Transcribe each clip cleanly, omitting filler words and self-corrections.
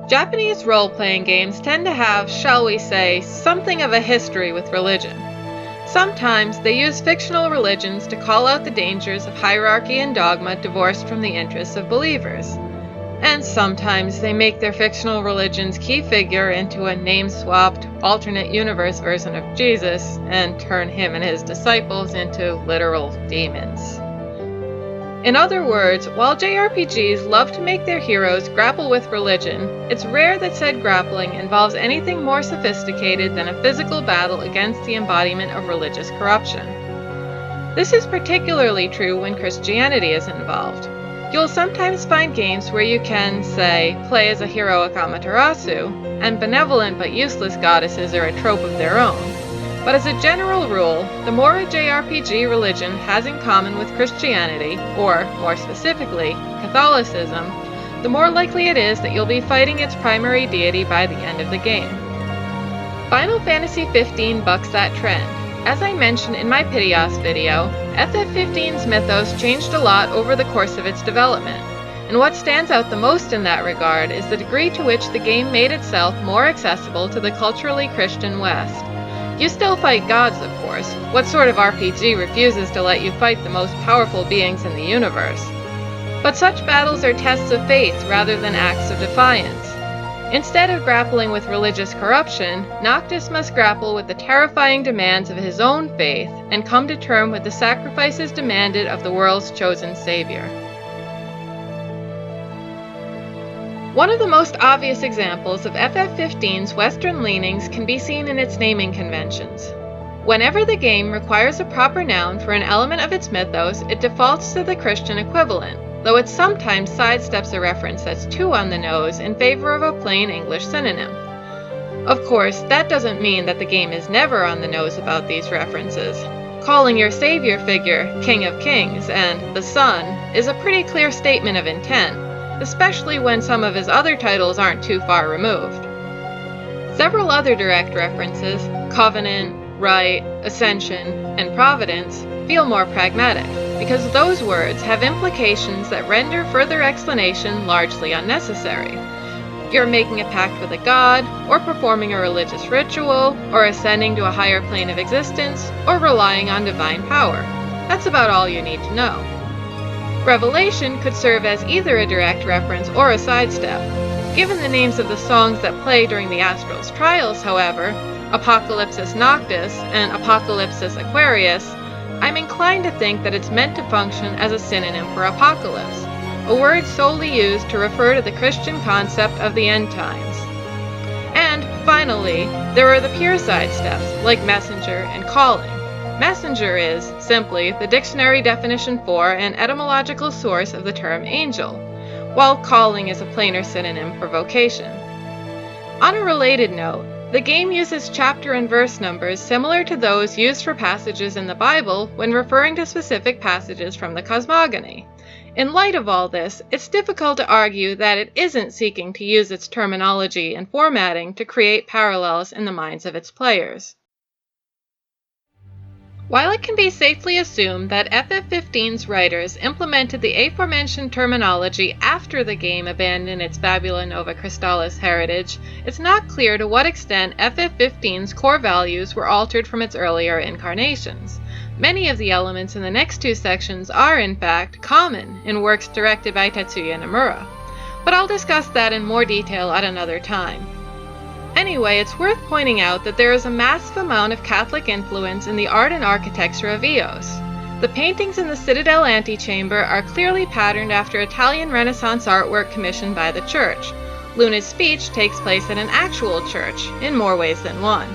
Japanese role-playing games tend to have, shall we say, something of a history with religion. Sometimes they use fictional religions to call out the dangers of hierarchy and dogma divorced from the interests of believers. And sometimes they make their fictional religion's key figure into a name-swapped, alternate universe version of Jesus and turn him and his disciples into literal demons. In other words, while JRPGs love to make their heroes grapple with religion, it's rare that said grappling involves anything more sophisticated than a physical battle against the embodiment of religious corruption. This is particularly true when Christianity is involved. You'll sometimes find games where you can, say, play as a heroic Amaterasu, and benevolent but useless goddesses are a trope of their own. But as a general rule, the more a JRPG religion has in common with Christianity, or, more specifically, Catholicism, the more likely it is that you'll be fighting its primary deity by the end of the game. Final Fantasy XV bucks that trend. As I mentioned in my Piteous video, FF15's mythos changed a lot over the course of its development, and what stands out the most in that regard is the degree to which the game made itself more accessible to the culturally Christian West. You still fight gods, of course. What sort of RPG refuses to let you fight the most powerful beings in the universe? But such battles are tests of faith rather than acts of defiance. Instead of grappling with religious corruption, Noctis must grapple with the terrifying demands of his own faith and come to terms with the sacrifices demanded of the world's chosen savior. One of the most obvious examples of FF15's Western leanings can be seen in its naming conventions. Whenever the game requires a proper noun for an element of its mythos, it defaults to the Christian equivalent, though it sometimes sidesteps a reference that's too on the nose in favor of a plain English synonym. Of course, that doesn't mean that the game is never on the nose about these references. Calling your savior figure King of Kings and the Son is a pretty clear statement of intent, especially when some of his other titles aren't too far removed. Several other direct references, Covenant, Right, Ascension, and Providence, feel more pragmatic, because those words have implications that render further explanation largely unnecessary. You're making a pact with a god, or performing a religious ritual, or ascending to a higher plane of existence, or relying on divine power. That's about all you need to know. Revelation could serve as either a direct reference or a sidestep. Given the names of the songs that play during the Astral's trials, however, Apocalypsis Noctis and Apocalypsis Aquarius, I'm inclined to think that it's meant to function as a synonym for apocalypse, a word solely used to refer to the Christian concept of the end times. And, finally, there are the pure sidesteps, like messenger and calling. Messenger is, simply, the dictionary definition for and etymological source of the term angel, while calling is a plainer synonym for vocation. On a related note, the game uses chapter and verse numbers similar to those used for passages in the Bible when referring to specific passages from the cosmogony. In light of all this, it's difficult to argue that it isn't seeking to use its terminology and formatting to create parallels in the minds of its players. While it can be safely assumed that FF15's writers implemented the aforementioned terminology after the game abandoned its Fabula Nova Crystallis heritage, it's not clear to what extent FF15's core values were altered from its earlier incarnations. Many of the elements in the next two sections are, in fact, common in works directed by Tetsuya Nomura, but I'll discuss that in more detail at another time. Anyway, it's worth pointing out that there is a massive amount of Catholic influence in the art and architecture of Eos. The paintings in the Citadel antechamber are clearly patterned after Italian Renaissance artwork commissioned by the church. Luna's speech takes place at an actual church, in more ways than one.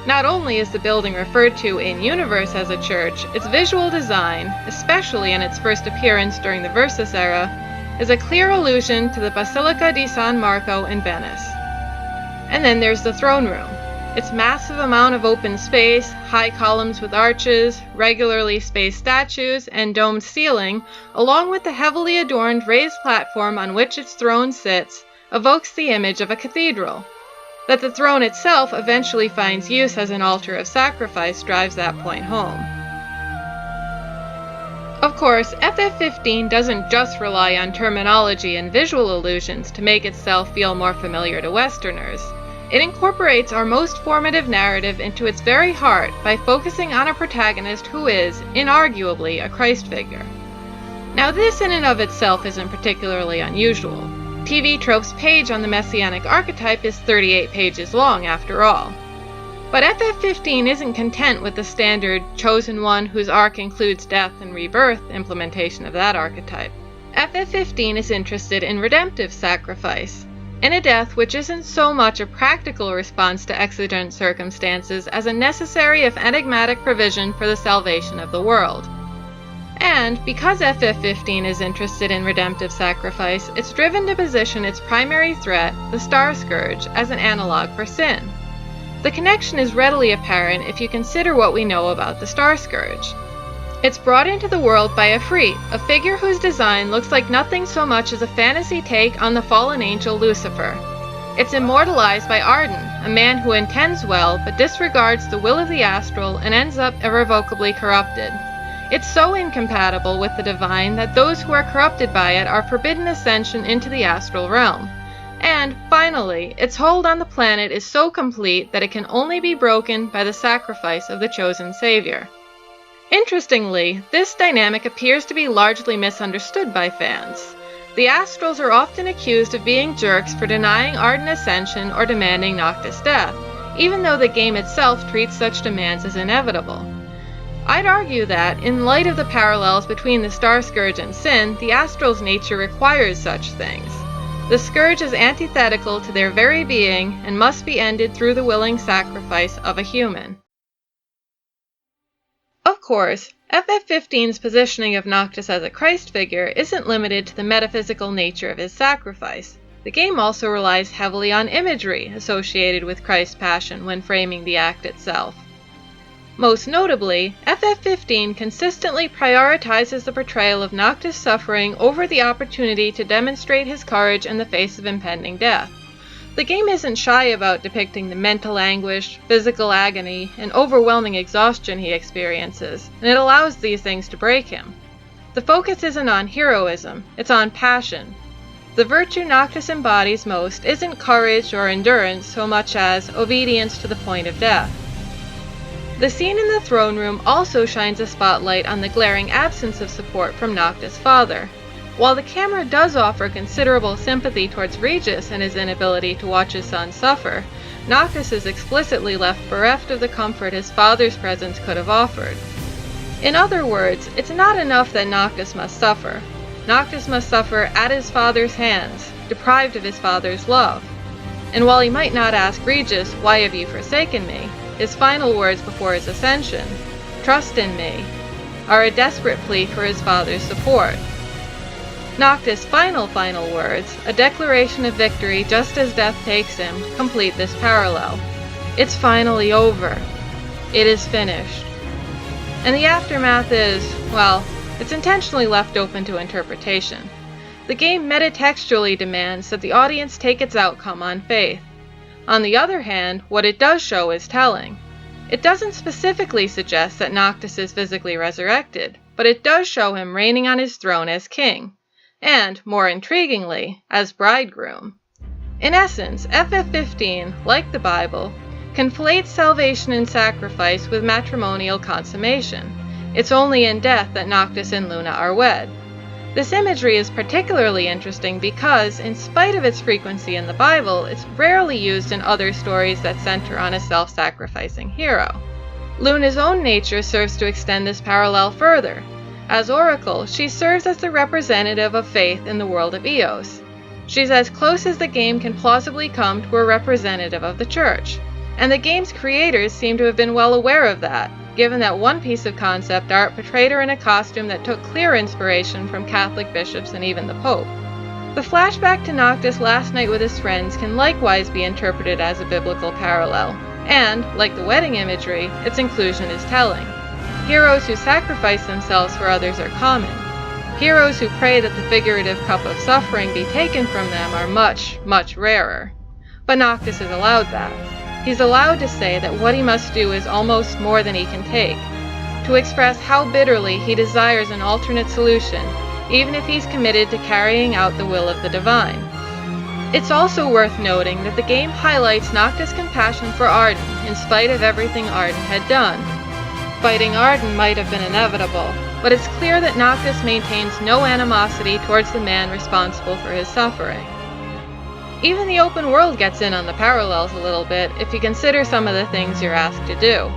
Not only is the building referred to in-universe as a church, its visual design, especially in its first appearance during the Versus era, is a clear allusion to the Basilica di San Marco in Venice. And then there's the throne room. Its massive amount of open space, high columns with arches, regularly spaced statues, and domed ceiling, along with the heavily adorned raised platform on which its throne sits, evokes the image of a cathedral. That the throne itself eventually finds use as an altar of sacrifice drives that point home. Of course, FF15 doesn't just rely on terminology and visual allusions to make itself feel more familiar to Westerners. It incorporates our most formative narrative into its very heart by focusing on a protagonist who is, inarguably, a Christ figure. Now this in and of itself isn't particularly unusual. TV Trope's page on the Messianic archetype is 38 pages long after all. But FF15 isn't content with the standard chosen one whose arc includes death and rebirth implementation of that archetype. FF15 is interested in redemptive sacrifice, in a death which isn't so much a practical response to exigent circumstances as a necessary if enigmatic provision for the salvation of the world. And because FF15 is interested in redemptive sacrifice, it's driven to position its primary threat, the Star Scourge, as an analog for sin. The connection is readily apparent if you consider what we know about the Star Scourge. It's brought into the world by Ifrit, a figure whose design looks like nothing so much as a fantasy take on the fallen angel Lucifer. It's immortalized by Arden, a man who intends well but disregards the will of the astral and ends up irrevocably corrupted. It's so incompatible with the divine that those who are corrupted by it are forbidden ascension into the astral realm. And, finally, its hold on the planet is so complete that it can only be broken by the sacrifice of the chosen savior. Interestingly, this dynamic appears to be largely misunderstood by fans. The Astrals are often accused of being jerks for denying Arden ascension or demanding Noctis' death, even though the game itself treats such demands as inevitable. I'd argue that, in light of the parallels between the Star Scourge and sin, the Astral's nature requires such things. The Scourge is antithetical to their very being and must be ended through the willing sacrifice of a human. Of course, FF15's positioning of Noctis as a Christ figure isn't limited to the metaphysical nature of his sacrifice. The game also relies heavily on imagery associated with Christ's passion when framing the act itself. Most notably, FF15 consistently prioritizes the portrayal of Noctis' suffering over the opportunity to demonstrate his courage in the face of impending death. The game isn't shy about depicting the mental anguish, physical agony, and overwhelming exhaustion he experiences, and it allows these things to break him. The focus isn't on heroism, it's on passion. The virtue Noctis embodies most isn't courage or endurance so much as obedience to the point of death. The scene in the throne room also shines a spotlight on the glaring absence of support from Noctis' father. While the camera does offer considerable sympathy towards Regis and his inability to watch his son suffer, Noctis is explicitly left bereft of the comfort his father's presence could have offered. In other words, it's not enough that Noctis must suffer. Noctis must suffer at his father's hands, deprived of his father's love. And while he might not ask Regis, "Why have you forsaken me?" his final words before his ascension, "Trust in me," are a desperate plea for his father's support. Noctis' final words, a declaration of victory just as death takes him, complete this parallel. It's finally over. It is finished. And the aftermath is, well, it's intentionally left open to interpretation. The game metatextually demands that the audience take its outcome on faith. On the other hand, what it does show is telling. It doesn't specifically suggest that Noctis is physically resurrected, but it does show him reigning on his throne as king, and, more intriguingly, as bridegroom. In essence, FF15, like the Bible, conflates salvation and sacrifice with matrimonial consummation. It's only in death that Noctis and Luna are wed. This imagery is particularly interesting because, in spite of its frequency in the Bible, it's rarely used in other stories that center on a self-sacrificing hero. Luna's own nature serves to extend this parallel further. As Oracle, she serves as the representative of faith in the world of Eos. She's as close as the game can plausibly come to a representative of the Church, and the game's creators seem to have been well aware of that, given that one piece of concept art portrayed her in a costume that took clear inspiration from Catholic bishops and even the Pope. The flashback to Noctis' last night with his friends can likewise be interpreted as a biblical parallel, and, like the wedding imagery, its inclusion is telling. Heroes who sacrifice themselves for others are common. Heroes who pray that the figurative cup of suffering be taken from them are much, much rarer. But Noctis is allowed that. He's allowed to say that what he must do is almost more than he can take. to express how bitterly he desires an alternate solution, even if he's committed to carrying out the will of the divine. It's also worth noting that the game highlights Noctis' compassion for Arden in spite of everything Arden had done. Fighting Arden might have been inevitable, but it's clear that Noctis maintains no animosity towards the man responsible for his suffering. Even the open world gets in on the parallels a little bit if you consider some of the things you're asked to do.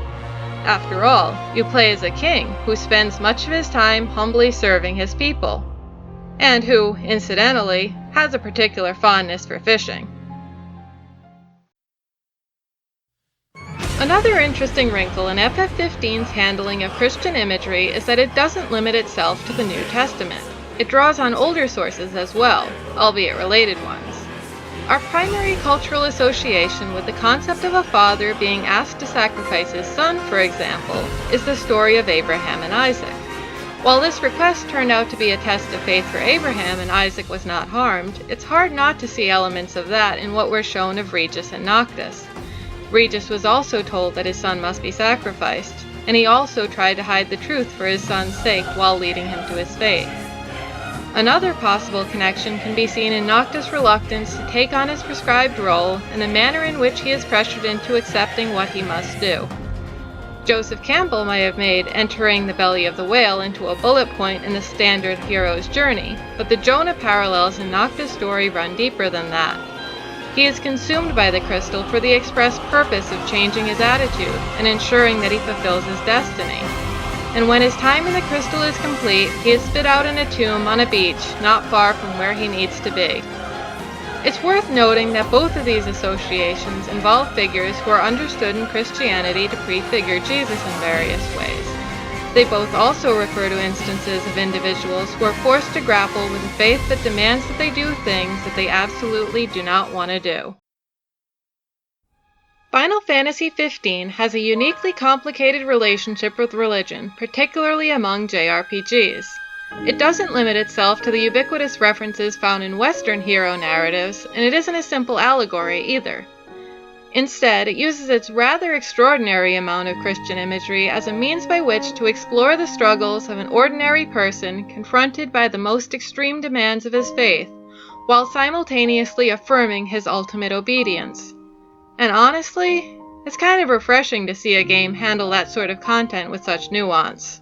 After all, you play as a king who spends much of his time humbly serving his people, and who, incidentally, has a particular fondness for fishing. Another interesting wrinkle in FF15's handling of Christian imagery is that it doesn't limit itself to the New Testament. It draws on older sources as well, albeit related ones. Our primary cultural association with the concept of a father being asked to sacrifice his son, for example, is the story of Abraham and Isaac. While this request turned out to be a test of faith for Abraham and Isaac was not harmed, it's hard not to see elements of that in what we're shown of Regis and Noctis. Regis was also told that his son must be sacrificed, and he also tried to hide the truth for his son's sake while leading him to his fate. Another possible connection can be seen in Noctis' reluctance to take on his prescribed role and the manner in which he is pressured into accepting what he must do. Joseph Campbell might have made entering the belly of the whale into a bullet point in the standard hero's journey, but the Jonah parallels in Noctis' story run deeper than that. He is consumed by the crystal for the express purpose of changing his attitude and ensuring that he fulfills his destiny. And when his time in the crystal is complete, he is spit out in a tomb on a beach not far from where he needs to be. It's worth noting that both of these associations involve figures who are understood in Christianity to prefigure Jesus in various ways. They both also refer to instances of individuals who are forced to grapple with a faith that demands that they do things that they absolutely do not want to do. Final Fantasy XV has a uniquely complicated relationship with religion, particularly among JRPGs. It doesn't limit itself to the ubiquitous references found in Western hero narratives, and it isn't a simple allegory either. Instead, it uses its rather extraordinary amount of Christian imagery as a means by which to explore the struggles of an ordinary person confronted by the most extreme demands of his faith, while simultaneously affirming his ultimate obedience. And honestly, it's kind of refreshing to see a game handle that sort of content with such nuance.